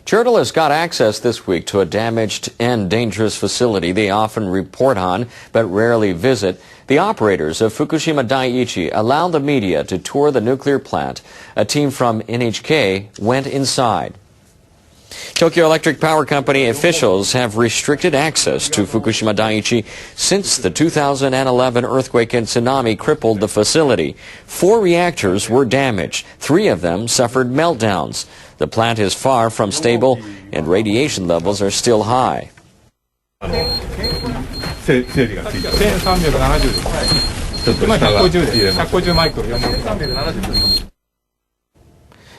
Journalists got access this week to a damaged and dangerous facility they often report on but rarely visit. The operators of Fukushima Daiichi allowed the media to tour the nuclear plant. A team from NHK went inside. Tokyo Electric Power Company officials have restricted access to Fukushima Daiichi since the 2011 earthquake and tsunami crippled the facility. 4 reactors were damaged. 3 of them suffered meltdowns. The plant is far from stable and radiation levels are still high.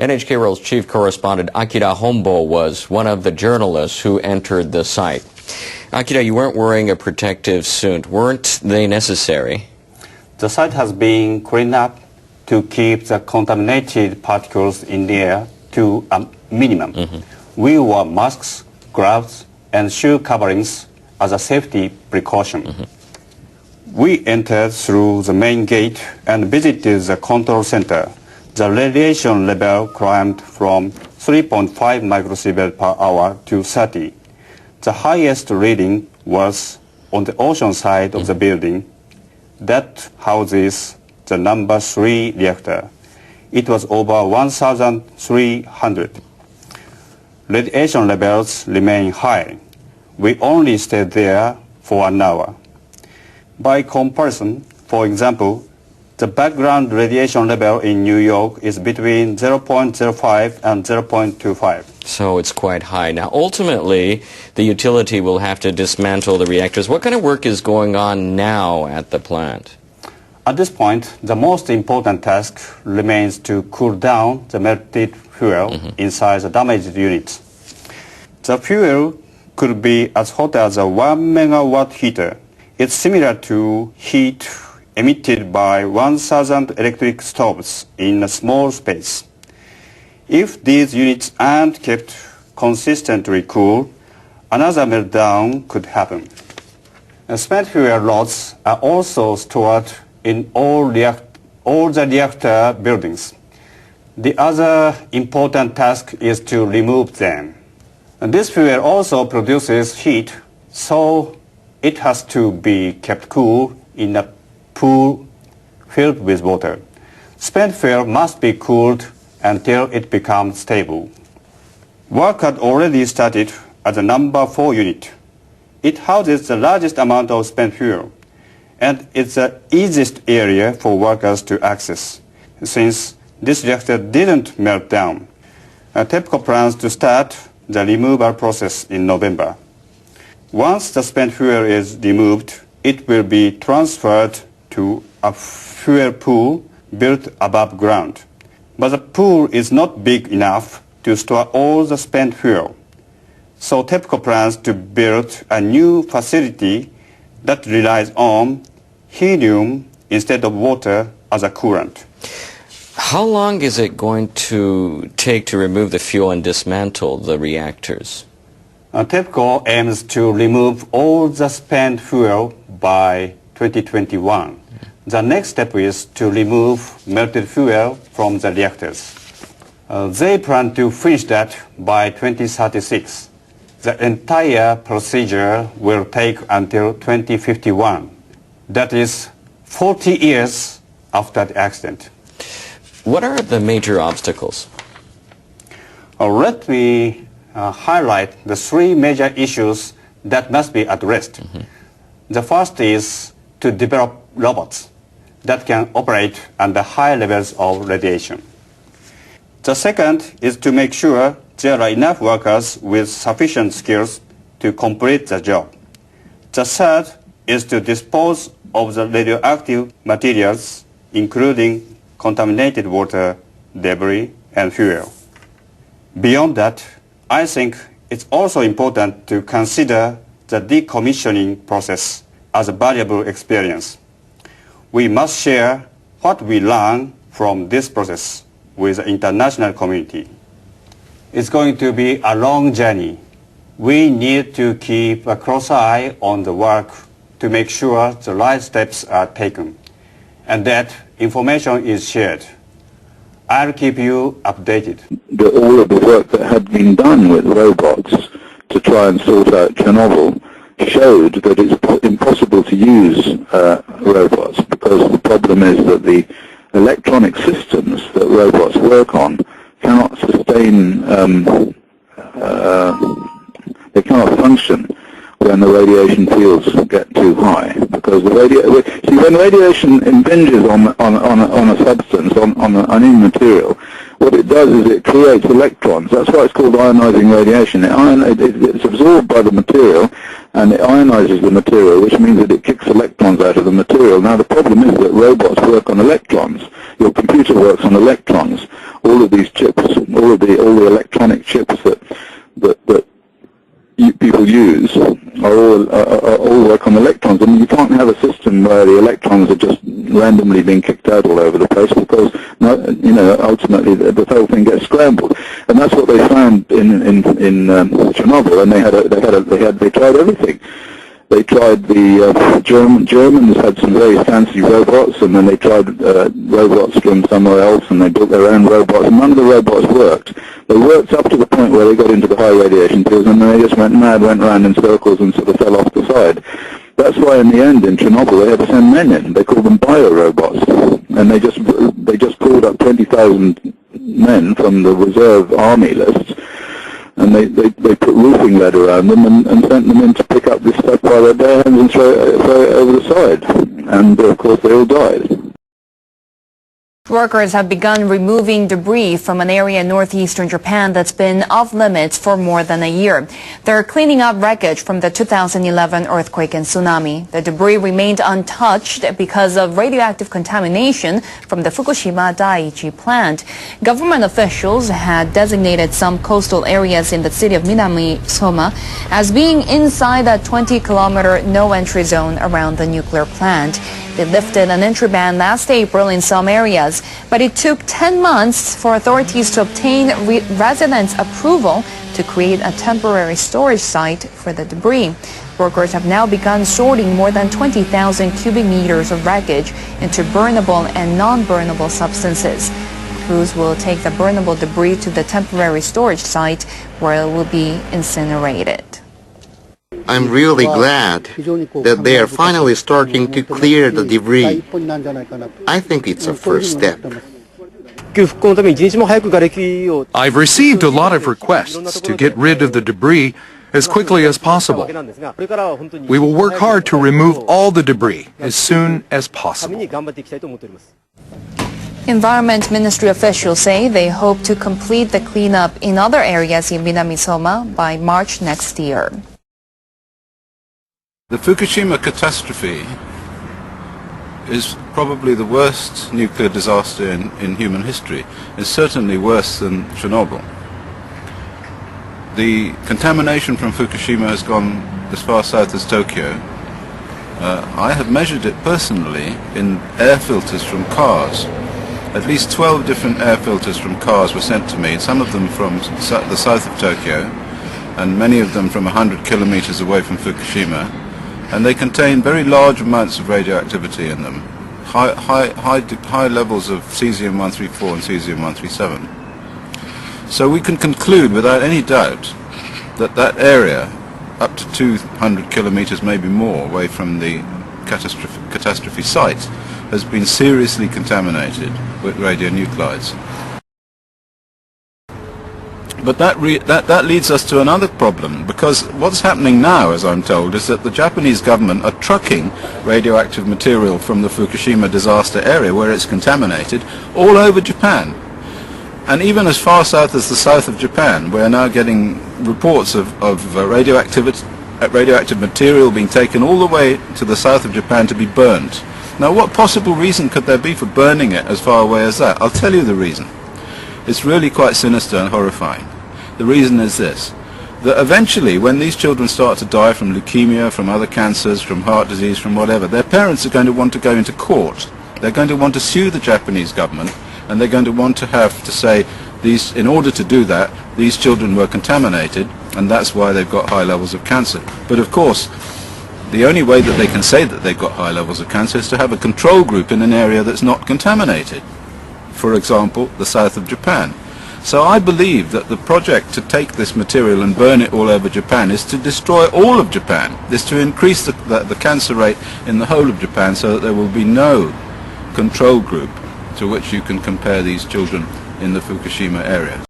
NHK World's chief correspondent Akira Hombo was one of the journalists who entered the site. Akira, you weren't wearing a protective suit. Weren't they necessary? The site has been cleaned up to keep the contaminated particles in the air to a minimum. We wore masks, gloves, and shoe coverings as a safety precaution. We entered through the main gate and visited the control center. The radiation level climbed from 3.5 microsievert per hour to 30. The highest reading was on the ocean side of the building. That houses the number 3 reactor. It was over 1,300. Radiation levels remain high. We only stayed there for an hour. By comparison, for example, the background radiation level in New York is between 0.05 and 0.25. So it's quite high. Now, ultimately, the utility will have to dismantle the reactors. What kind of work is going on now at the plant? At this point, the most important task remains to cool down the melted fuel inside the damaged units. The fuel could be as hot as a 1 megawatt heater. It's similar to heat emitted by 1,000 electric stoves in a small space. If these units aren't kept consistently cool, another meltdown could happen. Spent fuel rods are also stored in all the reactor buildings. The other important task is to remove them. And this fuel also produces heat, so it has to be kept cool in a pool filled with water. Spent fuel must be cooled until it becomes stable. Work had already started at the number 4 unit. It houses the largest amount of spent fuel, and it's the easiest area for workers to access, since this reactor didn't melt down. TEPCO plans to start the removal process in November. Once the spent fuel is removed, it will be transferred to a fuel pool built above ground. But the pool is not big enough to store all the spent fuel. So TEPCO plans to build a new facility that relies on helium instead of water as a coolant. How long is it going to take to remove the fuel and dismantle the reactors? TEPCO aims to remove all the spent fuel by 2021. The next step is to remove melted fuel from the reactors. They plan to finish that by 2036. The entire procedure will take until 2051. That is 40 years after the accident. What are the major obstacles? Let me highlight the 3 major issues that must be addressed. The first is to develop robots that can operate under high levels of radiation. The second is to make sure there are enough workers with sufficient skills to complete the job. The third is to dispose of the radioactive materials, including contaminated water, debris, and fuel. Beyond that, I think it's also important to consider the decommissioning process as a valuable experience. We must share what we learn from this process with the international community. It's going to be a long journey. We need to keep a close eye on the work to make sure the right steps are taken and that information is shared. I'll keep you updated. All of the work that had been done with robots to try and sort out Chernobyl showed that it's impossible to use robots, because the problem is that the electronic systems that robots work on cannot sustain, they cannot function when the radiation fields get too high, because when radiation impinges on a substance, on any material, what it does is it creates electrons. That's why it's called ionizing radiation. It's absorbed by the material, and it ionizes the material, which means that it kicks electrons out of the material. Now the problem is that robots work on electrons. Your computer works on electrons. All of these chips, all the electronic chips that people use are all work on electrons, and you can't have a system where the electrons are just randomly being kicked out all over the place, because ultimately the whole thing gets scrambled. And that's what they found in Chernobyl. And they tried everything. They tried the Germans had some very fancy robots, and then they tried robots from somewhere else, and they built their own robots, and none of the robots worked. They worked up to the point where they got into the high radiation fields, and then they just went mad, went round in circles, and sort of fell off the side. That's why in the end in Chernobyl they had to send men in. They called them bio-robots, and they just called up 20,000 men from the reserve army lists, and they put roofing lead around them and sent them in to pick up this stuff by their bare hands and throw it over the side. And of course they all died. Workers have begun removing debris from an area in northeastern Japan that's been off limits for more than a year. They're cleaning up wreckage from the 2011 earthquake and tsunami. The debris remained untouched because of radioactive contamination from the Fukushima Daiichi plant. Government officials had designated some coastal areas in the city of Minami Soma as being inside a 20-kilometer no-entry zone around the nuclear plant. They lifted an entry ban last April in some areas, but it took 10 months for authorities to obtain residents' approval to create a temporary storage site for the debris. Workers have now begun sorting more than 20,000 cubic meters of wreckage into burnable and non-burnable substances. Crews will take the burnable debris to the temporary storage site where it will be incinerated. I'm really glad that they are finally starting to clear the debris. I think it's a first step. I've received a lot of requests to get rid of the debris as quickly as possible. We will work hard to remove all the debris as soon as possible. Environment Ministry officials say they hope to complete the cleanup in other areas in Minami Soma by March next year. The Fukushima catastrophe is probably the worst nuclear disaster in human history. It's certainly worse than Chernobyl. The contamination from Fukushima has gone as far south as Tokyo. I have measured it personally in air filters from cars. At least 12 different air filters from cars were sent to me, some of them from the south of Tokyo, and many of them from 100 kilometers away from Fukushima. And they contain very large amounts of radioactivity in them, high levels of cesium-134 and cesium-137. So we can conclude without any doubt that that area, up to 200 kilometers, maybe more, away from the catastrophe site, has been seriously contaminated with radionuclides. But that leads us to another problem, because what's happening now, as I'm told, is that the Japanese government are trucking radioactive material from the Fukushima disaster area, where it's contaminated, all over Japan. And even as far south as the south of Japan, we're now getting reports of radioactive material being taken all the way to the south of Japan to be burnt. Now, what possible reason could there be for burning it as far away as that? I'll tell you the reason. It's really quite sinister and horrifying. The reason is this, that eventually when these children start to die from leukemia, from other cancers, from heart disease, from whatever, their parents are going to want to go into court. They're going to want to sue the Japanese government, and they're going to want to have to say, in order to do that, these children were contaminated, and that's why they've got high levels of cancer. But of course, the only way that they can say that they've got high levels of cancer is to have a control group in an area that's not contaminated. for example, the south of Japan. So I believe that the project to take this material and burn it all over Japan is to destroy all of Japan, is to increase the cancer rate in the whole of Japan so that there will be no control group to which you can compare these children in the Fukushima area.